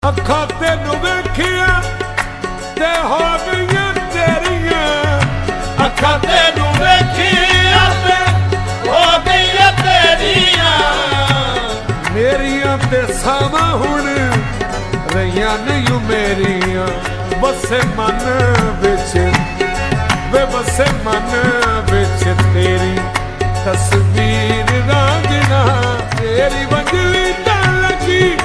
ਅੱਖਾਂ ਤੈਨੂੰ ਵੇਖਿਆ ਤੇ ਹੋ ਗਈਆਂ ਤੇਰੀਆਂ, ਅੱਖਾਂ ਤੈਨੂੰ ਵੇਖੀਆਂ ਤੇ ਹੋ ਗਈਆਂ ਤੇਰੀਆਂ, ਮੇਰੀਆਂ ਤੇ ਸਾਵਾਂ ਹੁਣ ਰਹੀਆਂ ਨਹੀਂ ਮੇਰੀਆਂ। ਵਸੇ ਮਨ ਵਿੱਚ ਵੇ ਵਸੇ ਮਨ ਵਿੱਚ ਤੇਰੀ ਤਸਵੀਰ ਰਾਂਝਣਾ, ਤੇਰੀ ਵੰਜਲੀ ਤਾਂ ਲੱਗੀ